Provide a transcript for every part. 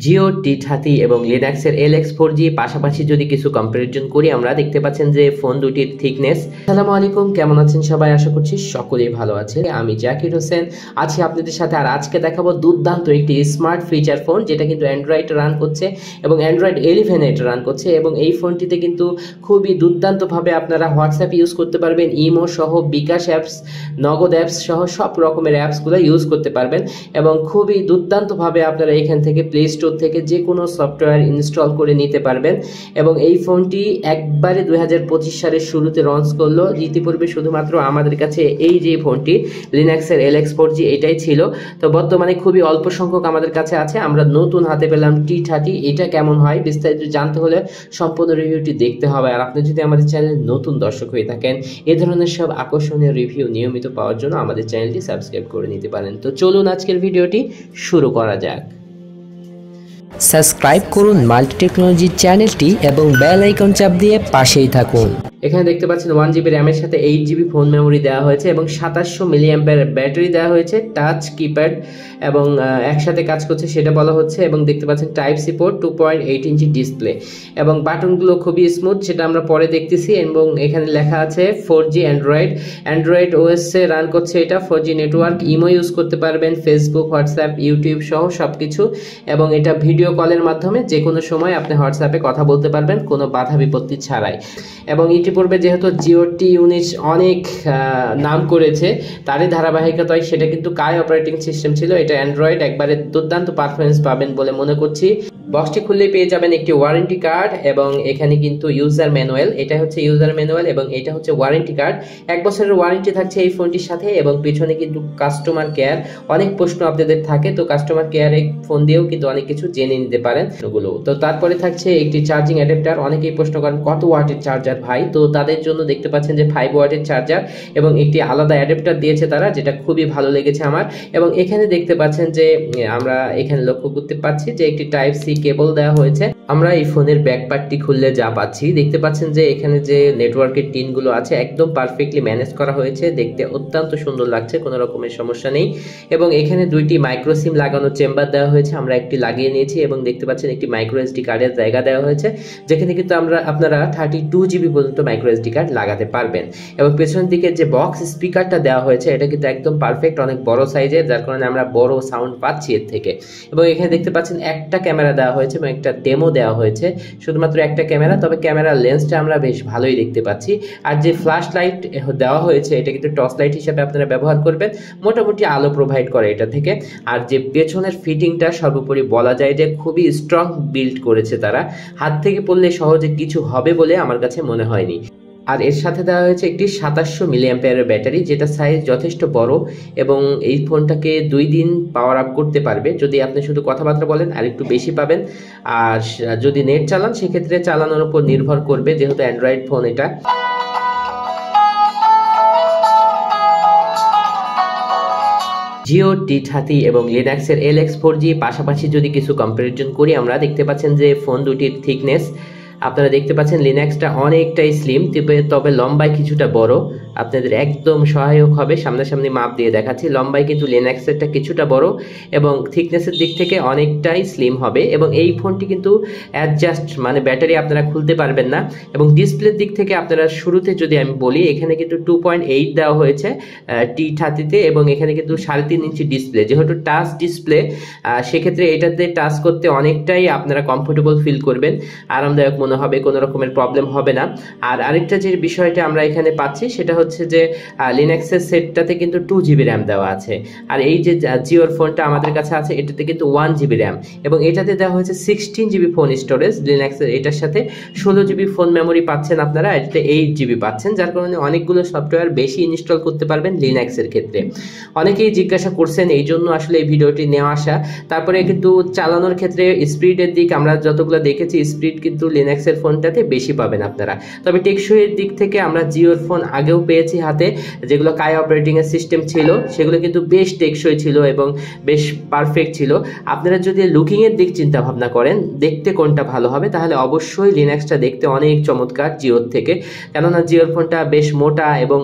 জিও টি30 এবং লিনাক্সের LX4G পাশাপাশি যদি কিছু কম্পারিজন করি আমরা দেখতে পাচ্ছেন যে ফোন দুটির থিকনেস। আসসালামু আলাইকুম, কেমন আছেন সবাই? আশা করছি সকলেই ভালো আছে। আমি জাকির হোসেন আছি আপনাদের সাথে, আর আজকে দেখাবো দুর্দান্ত একটি স্মার্ট ফিচার ফোন যেটা কিন্তু অ্যান্ড্রয়েড রান করছে এবং অ্যান্ড্রয়েড 11 এটা রান করছে। এবং এই ফোনটিতে কিন্তু খুবই দুর্দান্তভাবে আপনারা হোয়াটসঅ্যাপ ইউজ করতে পারবেন, ইমো সহ, বিকাশ অ্যাপস, নগদ অ্যাপস সহ সব রকমের অ্যাপসগুলো ইউজ করতে পারবেন এবং খুবই দুর্দান্তভাবে আপনারা এখান থেকে প্লে স্টোর থেকে যে কোনো সফটওয়্যার ইনস্টল করে নিতে পারবেন। এবং এই ফোনটি একবারে 2025 সালের শুরুতে লঞ্চ করলো। ইতিপূর্বে শুধুমাত্র আমাদের কাছে এই যে ফোনটি লিনাক্সের LX4G এটাই ছিল, তো বর্তমানে খুবই অল্প সংখ্যক আমাদের কাছে আছে। আমরা নতুন হাতে পেলাম টি30। এটা কেমন হয় বিস্তারিত জানতে হলে সম্পূর্ণ রিভিউটি দেখতে হবে। আর আপনি যদি আমাদের চ্যানেলে নতুন দর্শক হয়ে থাকেন এ ধরনের সব আকর্ষণীয় রিভিউ নিয়মিত পাওয়ার জন্য আমাদের চ্যানেলটি সাবস্ক্রাইব করে নিতে পারেন। তো চলুন আজকের ভিডিওটি শুরু করা যাক। সাবস্ক্রাইব করুন মাল্টি টেকনোলজি চ্যানেলটি এবং বেল আইকন চাপ দিয়ে পাশেই থাকুন। এখানে দেখতে পাচ্ছেন 1GB র্যামের সাথে 8GB ফোন মেমোরি দেওয়া হয়েছে এবং 2700 মিলিঅ্যাম্পিয়ার ব্যাটারি দেওয়া হয়েছে, টাচ কিপ্যাড এবং একসাথে কাজ করছে সেটা বলা হচ্ছে। এবং দেখতে পাচ্ছেন type C port, 2.8 inch display এবং বাটনগুলো খুবই স্মুথ, সেটা আমরা পরে দেখতেছি। এবং এখানে লেখা আছে 4G অ্যান্ড্রয়েড OS এ রান করছে এটা, 4G নেটওয়ার্ক, ইমো ইউজ করতে পারবেন, ফেসবুক, হোয়াটসঅ্যাপ, ইউটিউব সহ সবকিছু। এবং এটা ভিডিও কলের মাধ্যমে যে কোনো সময় আপনি হোয়াটসঅ্যাপে কথা বলতে পারবেন কোনো বাধা বিপত্তি ছাড়াই। এবং ইতিপূর্বে যেহেতু জিও টি19 অনেক নাম করেছে, তারই ধারাবাহিকতায় সেটা কিন্তু কাই অপারেটিং সিস্টেম ছিল। এটা অ্যান্ড্রয়েড একবারে দুর্দান্ত পারফরমেন্স পাবেন বলে মনে করছি। বক্সটি খুললেই পেয়ে যাবেন একটি ওয়ারেন্টি কার্ড এবং এখানে কিন্তু ইউজার ম্যানুয়াল, এটা হচ্ছে ইউজার ম্যানুয়াল এবং এটা হচ্ছে ওয়ারেন্টি কার্ড। 1 বছরের ওয়ারেন্টি থাকছে এই ফোনটির সাথে। এবং পিছনে কিন্তু কাস্টমার কেয়ার, অনেক প্রশ্ন আপনাদের থাকে, তো কাস্টমার কেয়ারে ফোন দিয়েও কিন্তু অনেক কিছু জেনে নিতে পারেন ওগুলো। তো তারপরে থাকছে একটি চার্জিং অ্যাডাপ্টার। অনেকেই প্রশ্ন করেন কত ওয়াটের চার্জার ভাই, তো তাদের জন্য দেখতে পাচ্ছেন যে 5 ওয়াটের চার্জার এবং একটি আলাদা অ্যাডাপ্টার দিয়েছে তারা, যেটা খুবই ভালো লেগেছে আমার। এবং এখানে দেখতে পাচ্ছেন যে আমরা এখানে লক্ষ্য করতে পাচ্ছি যে একটি টাইপ সি কেবল দেওয়া হয়েছে। আমরা এই ফোনের ব্যাক পার্টটি খুললে যা পাচ্ছি দেখতে পাচ্ছেন যে এখানে যে নেটওয়ার্কের টিনগুলো আছে একদম পারফেক্টলি ম্যানেজ করা হয়েছে, দেখতে অত্যন্ত সুন্দর লাগছে, কোনো রকমের সমস্যা নেই। এবং এখানে দুইটি মাইক্রো সিম লাগানোর চেম্বার দেওয়া হয়েছে, আমরা একটি লাগিয়ে নিয়েছি। এবং দেখতে পাচ্ছেন একটি মাইক্রো SD কার্ডের জায়গা দেওয়া হয়েছে, যেখানে কিন্তু আপনারা 32GB পর্যন্ত মাইক্রো SD কার্ড লাগাতে পারবেন। এবং পেছনের দিকে যে বক্স স্পিকারটা দেওয়া হয়েছে এটা কিন্তু একদম পারফেক্ট, অনেক বড় সাইজের, যার কারণে আমরা বড় সাউন্ড পাচ্ছি এর থেকে। এবং এখানে দেখতে পাচ্ছেন একটা ক্যামেরা দেওয়া হয়েছে এবং একটা ডেমো দেওয়া হয়েছে, শুধুমাত্র একটা ক্যামেরা, তবে ক্যামেরার লেন্সটা আমরা বেশ ভালোই দেখতে পাচ্ছি। আর যে ফ্ল্যাশ লাইট দেওয়া হয়েছে এটা কিন্তু টর্চ লাইট হিসেবে আপনারা ব্যবহার করবেন, মোটামুটি আলো প্রোভাইড করে এটা থেকে। আর যে পেছনের ফিটিংটা সর্বোপরি বলা যায় যে খুবই স্ট্রং বিল্ড করেছে তারা, হাত থেকে পড়লে সহজে কিছু হবে বলে আমার কাছে মনে হয়নি। আর এর সাথে দেওয়া হয়েছে একটি 2700 মিলিঅ্যাম্পিয়ারের ব্যাটারি, যেটা সাইজ যথেষ্ট বড় এবং এই ফোনটাকে 2 দিন পাওয়ার আপ করতে পারবে। যদি আপনি শুধু কথাবার্তা বলেন আর একটু বেশি পাবেন, আর যদি নেট চালান সেক্ষেত্রে চালানোর উপর নির্ভর করবে, যেহেতু অ্যান্ড্রয়েড ফোন এটা। জিও টি30 এবং লিনাক্সের LX4G পাশাপাশি যদি কিছু কম্পারিজন করি আমরা দেখতে পাচ্ছেন যে ফোন দুটির থিকনেস আপনারা দেখতে পাচ্ছেন লিনাক্সটা অনেকটাই স্লিম, তবে লম্বায় কিছুটা বড়, আপনাদের একদম সহায়ক হবে। সামনাসামনি মাপ দিয়ে দেখাচ্ছি, লম্বায় কিন্তু লিনাক্সেরটা কিছুটা বড় এবং থিকনেসের দিক থেকে অনেকটাই স্লিম হবে। এবং এই ফোনটি কিন্তু অ্যাডজাস্ট মানে ব্যাটারি আপনারা খুলতে পারবেন না। এবং ডিসপ্লের দিক থেকে আপনারা শুরুতে যদি আমি বলি এখানে কিন্তু 2.8 দেওয়া হয়েছে টি30তে এবং এখানে কিন্তু 3.5 ইঞ্চি ডিসপ্লে, যেহেতু টাচ ডিসপ্লে সেক্ষেত্রে এটাতে টাচ করতে অনেকটাই আপনারা কমফোর্টেবল ফিল করবেন, আরামদায়ক মনে হবে, কোনো রকমের প্রবলেম হবে না। আর আরেকটা যে বিষয়টা আমরা এখানে পাচ্ছি সেটা হচ্ছে যে লিনাক্সের সেটটাতে কিন্তু 2GB র্যাম দেওয়া আছে, আর এই যে জিওর ফোনটা আমাদের কাছে আছে এটাতে কিন্তু 1GB র্যাম এবং এটাতে দেওয়া হয়েছে 16GB ফোন স্টোরেজ। লিনাক্সের এটার সাথে 16GB ফোন মেমোরি পাচ্ছেন আপনারা, এটাতে 8GB পাচ্ছেন, যার কারণে অনেকগুলো সফটওয়্যার বেশি ইনস্টল করতে পারবেন লিনাক্সের ক্ষেত্রে। অনেকেই জিজ্ঞাসা করছেন, এই জন্য আসলে এই ভিডিওটি নেওয়া আসা। তারপরে কিন্তু চালানোর ক্ষেত্রে স্পিডের দিক আমরা যতগুলো দেখেছি, স্পিড কিন্তু লিনাক্সের ফোনটাতে বেশি পাবেন আপনারা। তবে টেকসইয়ের দিক থেকে আমরা জিওর ফোন আগেও পেয়েছি, পেয়েছি হাতে, যেগুলো কাই অপারেটিংয়ের সিস্টেম ছিল সেগুলো কিন্তু বেশ টেকসই ছিল এবং বেশ পারফেক্ট ছিল। আপনারা যদি লুকিংয়ের দিক চিন্তা ভাবনা করেন দেখতে কোনটা ভালো হবে, তাহলে অবশ্যই লিনাক্সটা দেখতে অনেক চমৎকার জিওর থেকে, কেননা জিওর ফোনটা বেশ মোটা এবং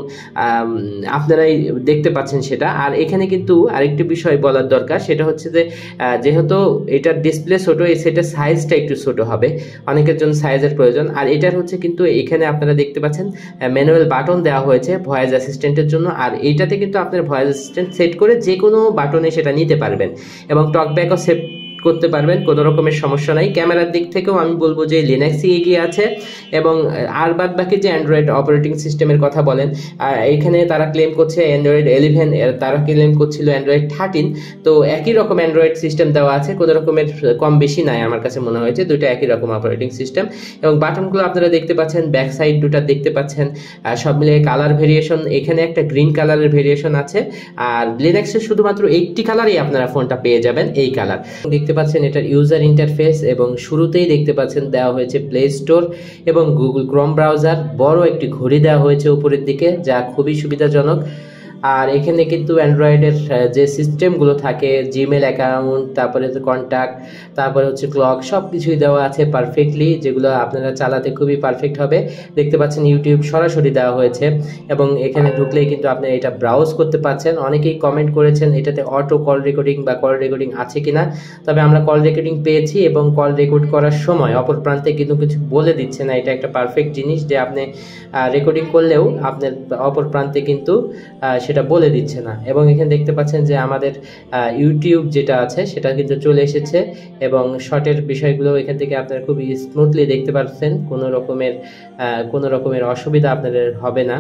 আপনারাই দেখতে পাচ্ছেন সেটা। আর এখানে কিন্তু আরেকটি বিষয় বলার দরকার, সেটা হচ্ছে যে যেহেতু এটার ডিসপ্লে ছোট, এই সেটের সাইজটা একটু ছোট হবে, অনেকের জন্য সাইজের প্রয়োজন। আর এটার হচ্ছে কিন্তু এখানে আপনারা দেখতে পাচ্ছেন ম্যানুয়াল বাটন দেওয়া হয়েছে ভয়েস অ্যাসিস্ট্যান্টের জন্য, আর এইটাতে কিন্তু আপনার ভয়েস অ্যাসিস্ট্যান্ট সেট করে যে কোনো বাটনে সেটা নিতে পারবেন এবং টকব্যাকও সেট করতে পারবেন, কোনো রকমের সমস্যা নাই। ক্যামেরার দিক থেকেও আমি বলবো যে লিনাক্সই এগিয়ে আছে। এবং আর বাদ বাকি যে অ্যান্ড্রয়েড অপারেটিং সিস্টেমের কথা বলেন, এখানে তারা ক্লেম করছে অ্যান্ড্রয়েড 11, তারা ক্লেম করছিল অ্যান্ড্রয়েড 13, তো একই রকম অ্যান্ড্রয়েড সিস্টেম দেওয়া আছে, কোনো রকমের কম বেশি নাই আমার কাছে মনে হয়েছে, দুটো একই রকম অপারেটিং সিস্টেম। এবং বাটনগুলো আপনারা দেখতে পাচ্ছেন, ব্যাক সাইড দুটো দেখতে পাচ্ছেন, সব মিলিয়ে কালার ভেরিয়েশন, এখানে একটা গ্রিন কালারের ভেরিয়েশন আছে, আর লিনাক্সের শুধুমাত্র 80 কালারই আপনারা ফোনটা পেয়ে যাবেন, এই কালার দেখতে পাচ্ছেন। এটার ইউজার ইন্টারফেস এবং শুরুতেই দেখতে পাচ্ছেন দেওয়া হয়েছে প্লে স্টোর এবং গুগল ক্রোম ব্রাউজার, বড় একটি ঘড়ি দেওয়া হয়েছে উপরের দিকে, যা খুবই সুবিধাজনক। আর এখানে কিন্তু অ্যান্ড্রয়েডের যে সিস্টেমগুলো থাকে, জিমেল অ্যাকাউন্ট, তারপরে কন্ট্যাক্ট, তারপরে হচ্ছে ক্লক, সব কিছুই দেওয়া আছে পারফেক্টলি, যেগুলো আপনারা চালাতে খুবই পারফেক্ট হবে। দেখতে পাচ্ছেন ইউটিউব সরাসরি দেওয়া হয়েছে এবং এখানে ঢুকলেই কিন্তু আপনি এটা ব্রাউজ করতে পারছেন। অনেকেই কমেন্ট করেছেন এটাতে অটো কল রেকর্ডিং বা কল রেকর্ডিং আছে কিনা, তবে আমরা কল রেকর্ডিং পেয়েছি এবং কল রেকর্ড করার সময় অপর প্রান্তে কিন্তু কিছু বলে দিচ্ছে না। এটা একটা পারফেক্ট জিনিস যে আপনি রেকর্ডিং করলেও আপনার অপর প্রান্তে কিন্তু সেটা বলে দিচ্ছে না। এবং এখানে দেখতে পাচ্ছেন যে আমাদের ইউটিউব যেটা আছে সেটা কিন্তু চলে এসেছে এবং শর্টের বিষয়গুলো এখান থেকে আপনারা খুবই স্মুথলি দেখতে পাচ্ছেন, কোনো রকমের অসুবিধা আপনাদের হবে না।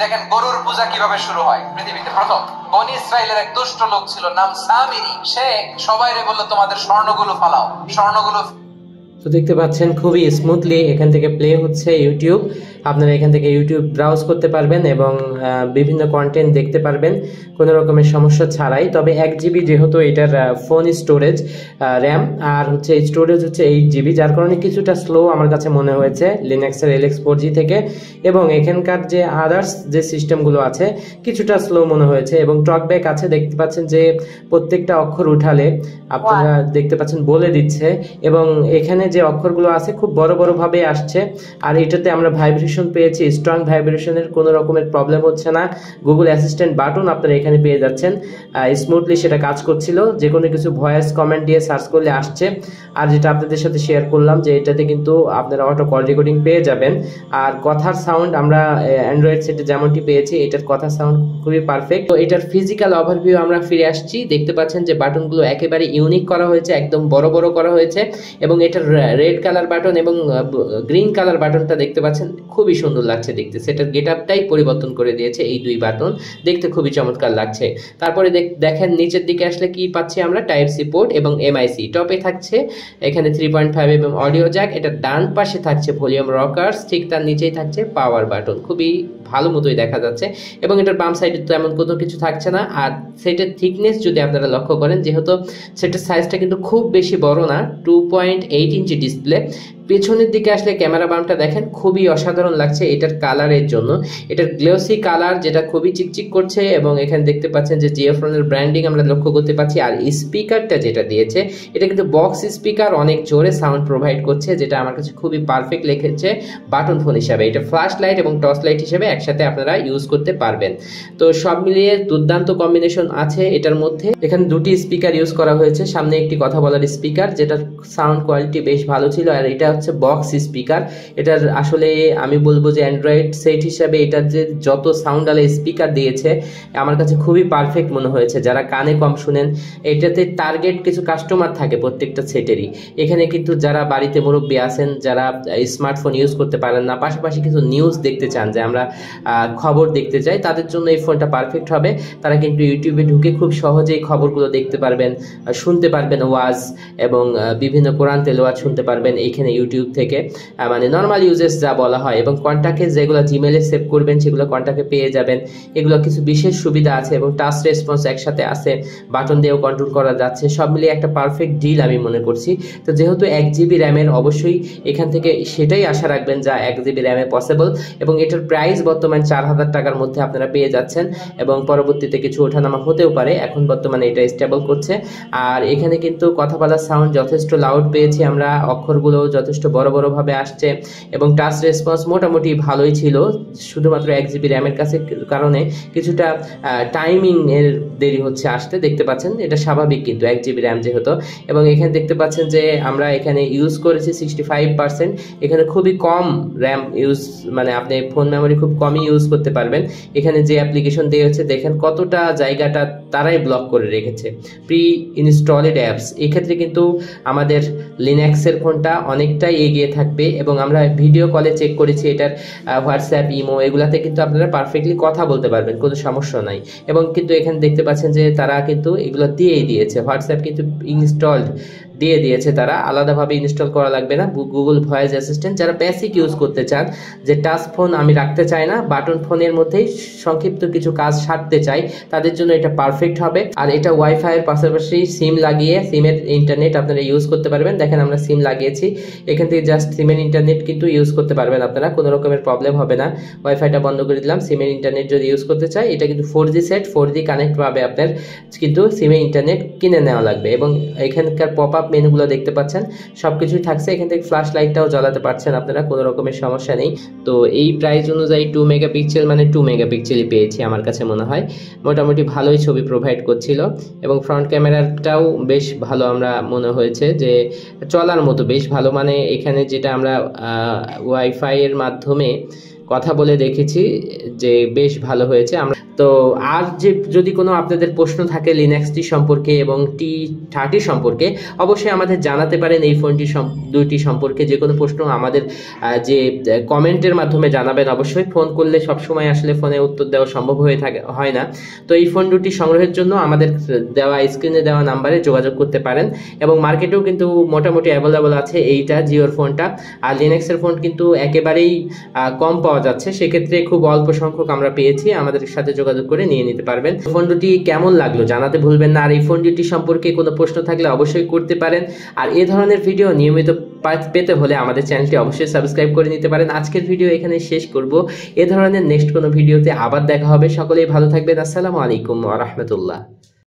দেখেন গরুর পূজা কিভাবে শুরু হয় পৃথিবীতে প্রথম। বনি ইসরায়েলের এক দুষ্ট লোক ছিল, নাম সামিরি। সে সবাইরে বলল তোমাদের স্বর্ণগুলো ফালাও, স্বর্ণগুলো। তো দেখতে পাচ্ছেন খুবই স্মুথলি এখান থেকে প্লে হচ্ছে ইউটিউব। আপনারা এখান থেকে ইউটিউব ব্রাউজ করতে পারবেন এবং বিভিন্ন কন্টেন্ট দেখতে পারবেন কোনো রকমের সমস্যা ছাড়াই। তবে 1 জিবি যেহেতু এটার ফোন স্টোরেজ র্যাম, আর হচ্ছে স্টোরেজ হচ্ছে 8 জিবি, যার কারণে কিছুটা স্লো আমার কাছে মনে হয়েছে লিনাক্সের LX 4G থেকে। এবং এখানকার যে আদার্স যে সিস্টেমগুলো আছে কিছুটা স্লো মনে হয়েছে। এবং টকব্যাক আছে, দেখতে পাচ্ছেন যে প্রত্যেকটা অক্ষর উঠালে আপনারা দেখতে পাচ্ছেন বলে দিচ্ছে, এবং এখানে যে অক্ষরগুলো আছে খুব বড় বড় ভাবে আসছে। আর এটাতে আমরা ভাইব্রেশন পেয়েছি, স্ট্রং ভাইব্রেশনের কোনো রকমের প্রবলেম হচ্ছে না। গুগল অ্যাসিস্ট্যান্ট বাটন আপনারা এখানে পেয়ে যাচ্ছেন, স্মুথলি সেটা কাজ করছিল, যে কোনো কিছু ভয়েস কমেন্ট দিয়ে সার্চ করলে আসছে। আর যেটা আপনাদের সাথে শেয়ার করলাম যে এটাতে কিন্তু আপনারা অটো কল রেকর্ডিং পেয়ে যাবেন। আর কথার সাউন্ড আমরা অ্যান্ড্রয়েড সেটে যেমনটি পেয়েছি, এটার কথার সাউন্ড খুবই পারফেক্ট। তো এটার ফিজিক্যাল ওভারভিউ আমরা ফিরে আসছি। দেখতে পাচ্ছেন যে বাটনগুলো একেবারে ইউনিক করা হয়েছে, একদম বড় বড় করা হয়েছে, এবং এটার রেড কালার বাটন এবং গ্রিন কালার বাটনটা দেখতে পাচ্ছেন খুবই সুন্দর লাগছে দেখতে। সেটার গেট আপটাই পরিবর্তন করে দিয়েছে এই দুই বাটন, দেখতে খুবই চমৎকার লাগছে। তারপরে দেখেন নিচের দিকে আসলে কি পাচ্ছি আমরা, টাইপ সি পোর্ট এবং MIC। টপে থাকছে এখানে 3.5 mm অডিও জ্যাক, এটা ডান পাশে থাকছে ভলিউম রকার্স, ঠিক তার নিচেই থাকছে পাওয়ার বাটন, খুবই ভালো মতোই দেখা যাচ্ছে। এবং এটার বাম সাইডে তো এমন কোনো কিছু থাকছে না। আর সেটের থিকনেস যদি আপনারা লক্ষ্য করেন, যেহেতু সেটের সাইজটা কিন্তু খুব বেশি বড় না, 2.8 ইঞ্চি ডিসপ্লে। পেছনের দিকে আসলে ক্যামেরা বামটা দেখেন খুবই অসাধারণ লাগছে এটার কালারের জন্য। এটার গ্লোসি কালার যেটা খুবই চিকচিক করছে, এবং এখানে দেখতে পাচ্ছেন যে জিওফোনের ব্র্যান্ডিং আমরা লক্ষ্য করতে পাচ্ছি। আর স্পিকারটা যেটা দিয়েছে এটা কিন্তু বক্স স্পিকার, অনেক জোরে সাউন্ড প্রোভাইড করছে, যেটা আমার কাছে খুবই পারফেক্ট লেগেছে বাটন ফোন হিসাবে। এটা ফ্ল্যাশ লাইট এবং টর্চ লাইট হিসেবে একসাথে আপনারা ইউজ করতে পারবেন। তো সব মিলিয়ে দুর্দান্ত কম্বিনেশন আছে এটার মধ্যে। এখানে দুটি স্পিকার ইউজ করা হয়েছে, সামনে একটি কথা বলার স্পিকার যেটার সাউন্ড কোয়ালিটি বেশ ভালো ছিল, আর এটা হচ্ছে বক্স স্পিকার। এটার আসলে আমি বলবো যে অ্যান্ড্রয়েড সেট হিসাবে এটার যে যত সাউন্ড আলা স্পিকার দিয়েছে আমার কাছে খুবই পারফেক্ট মনে হয়েছে। যারা কানে কম শুনেন, এটাতে টার্গেট কিছু কাস্টমার থাকে প্রত্যেকটা সেটেরই। এখানে কিন্তু যারা বাড়িতে মুরব্বী আছেন, যারা স্মার্টফোন ইউজ করতে পারেন না, পাশাপাশি কিছু নিউজ দেখতে চান, যে আমরা খবর দেখতে চাই, তাদের জন্য এই ফোনটা পারফেক্ট হবে। তারা কিন্তু ইউটিউবে ঢুকে খুব সহজেই খবরগুলো দেখতে পারবেন, শুনতে পারবেন ওয়াজ, এবং বিভিন্ন কোরআন তেলাওয়াত শুনতে পারবেন এইখানে ইউটিউব থেকে, মানে নর্মাল ইউজেস যা বলা হয়। এবং কন্ট্যাক্টে যেগুলো জিমেলে সেভ করবেন সেগুলো কন্ট্যাক্টে পেয়ে যাবেন। এগুলো কিছু বিশেষ সুবিধা আছে, এবং টাচ রেসপন্স একসাথে আছে, বাটন দিয়েও কন্ট্রোল করা যাচ্ছে। সব মিলিয়ে একটা পারফেক্ট ডিল আমি মনে করছি। তো যেহেতু 1 জিবি র্যামের, অবশ্যই এখান থেকে সেটাই আশা রাখবেন যা 1 জিবি র্যামে পসিবল। এবং এটার প্রাইস বর্তমানে 4000 টাকার মধ্যে আপনারা পেয়ে যাচ্ছেন এবং পরবর্তীতে কিছু ওঠানামা হতেও পারে। এখন বর্তমানে এটা স্টেবল করছে। আর এখানে কিন্তু কথা বলার সাউন্ড যথেষ্ট লাউড পেয়েছি আমরা, অক্ষরগুলো যথেষ্ট বড় বড় ভাবে আসছে এবং টাচ রেসপন্স মোটামুটি ভালোই ছিল। শুধুমাত্র 1 GB র্যামের কাছে কারণে কিছুটা টাইমিং এর দেরি হচ্ছে আসতে, দেখতে পাচ্ছেন এটা স্বাভাবিক কিন্তু 1 GB র্যাম যেহেতু। এবং এখানে দেখতে পাচ্ছেন যে আমরা এখানে ইউজ করেছি 65%। এখানে খুবই কম র্যাম ইউজ, মানে আপনি ফোন মেমোরি খুব কমই ইউজ করতে পারবেন। এখানে যে অ্যাপ্লিকেশন দেওয়া হচ্ছে দেখেন কতটা জায়গাটা তারাই ব্লক করে রেখেছে, প্রি ইনস্টলেড অ্যাপস। এক্ষেত্রে কিন্তু আমাদের লিনাক্সের ফোনটা অনেকটাই এগিয়ে থাকবে এবং আমরা ভিডিও কলে চেক করেছি এটার হোয়াটসঅ্যাপ, ইমো এগুলাতে কিন্তু আপনারা পারফেক্টলি কথা বলতে পারবেন, কোনো সমস্যা নাই। এবং কিন্তু এখানে দেখতে পাচ্ছেন যে তারা কিন্তু এগুলো দিয়েই দিয়েছে, হোয়াটসঅ্যাপ কিন্তু ইনস্টলড দিয়ে দিয়েছে তারা, আলাদাভাবে ইনস্টল করা লাগবে না। গুগল ভয়েস অ্যাসিস্ট্যান্ট যারা বেসিক ইউজ করতে চান, যে টাচ ফোন আমি রাখতে চাই না, বাটন ফোনের মধ্যেই সংক্ষিপ্ত কিছু কাজ সারতে চাই, তাদের জন্য এটা পারফেক্ট হবে। আর এটা ওয়াইফাই এর পাশাপাশি সিম লাগিয়ে সিমের ইন্টারনেট আপনারা ইউজ করতে পারবেন। দেখেন আমরা সিম লাগিয়েছি, এখান থেকে জাস্ট সিমের ইন্টারনেট কিন্তু ইউজ করতে পারবেন আপনারা, কোনো রকমের প্রবলেম হবে না। ওয়াইফাইটা বন্ধ করে দিলাম, সিমের ইন্টারনেট যদি ইউজ করতে চাই, এটা কিন্তু 4G সেট, 4G কানেক্ট পাবে আপনার, কিন্তু সিমের ইন্টারনেট কিনে নেওয়া লাগবে। এবং এখানকার পপ আপ মেনুগুলো দেখতে পাচ্ছেন সবকিছুই থাকছে, এখান থেকে ফ্ল্যাশ লাইটটাও জ্বালাতে পারছেন আপনারা, কোনো রকমের সমস্যা নেই। তো এই প্রাইস অনুযায়ী 2 মেগাপিক্সেল মানে 2 মেগাপিক্সেলই পেয়েছি আমার কাছে মনে হয়, মোটামুটি ভালোই ছবি প্রোভাইড করছিল। এবং ফ্রন্ট ক্যামেরাটাও বেশ ভালো আমরা মনে হয়েছে, যে চলার মতো বেশ ভালো। মানে এখানে যেটা আমরা ওয়াইফাই এর মাধ্যমে কথা বলে দেখেছি যে বেশ ভালো হয়েছে। আমরা তো আর যে যদি কোনো আপনাদের প্রশ্ন থাকে লিনাক্সটি সম্পর্কে এবং T30 সম্পর্কে, অবশ্যই আমাদের জানাতে পারেন। এই ফোনটি দুইটি সম্পর্কে যে কোনো প্রশ্ন আমাদের যে কমেন্টের মাধ্যমে জানাবেন। অবশ্যই ফোন করলে সবসময় আসলে ফোনে উত্তর দেওয়া সম্ভব হয় না। তো এই ফোন দুটি সংগ্রহের জন্য আমাদের দেওয়া স্ক্রিনে দেওয়া নাম্বারে যোগাযোগ করতে পারেন। এবং মার্কেটেও কিন্তু মোটামুটি অ্যাভেলেবল আছে এইটা, জিওর ফোনটা। আর লিনাক্সের ফোন কিন্তু একেবারেই কম পাওয়া যাচ্ছে, সেক্ষেত্রে খুব অল্প সংখ্যক আমরা পেয়েছি, আমাদের সাথে যোগাযোগ করে নিয়ে নিতে পারবেন। ফোন দুটি কেমন লাগলো জানাতে ভুলবেন না। আর এই ফোন দুটি সম্পর্কে কোনো প্রশ্ন থাকলে অবশ্যই করতে পারেন। আর এই ধরনের ভিডিও নিয়মিত পেতে হলে আমাদের চ্যানেলটি অবশ্যই সাবস্ক্রাইব করে নিতে পারেন। আজকের ভিডিও এখানে শেষ করব, এ ধরনের নেক্সট কোনো ভিডিওতে আবার দেখা হবে। সকলেই ভালো থাকবেন। আসসালামু আলাইকুম ওয়া রাহমাতুল্লাহ।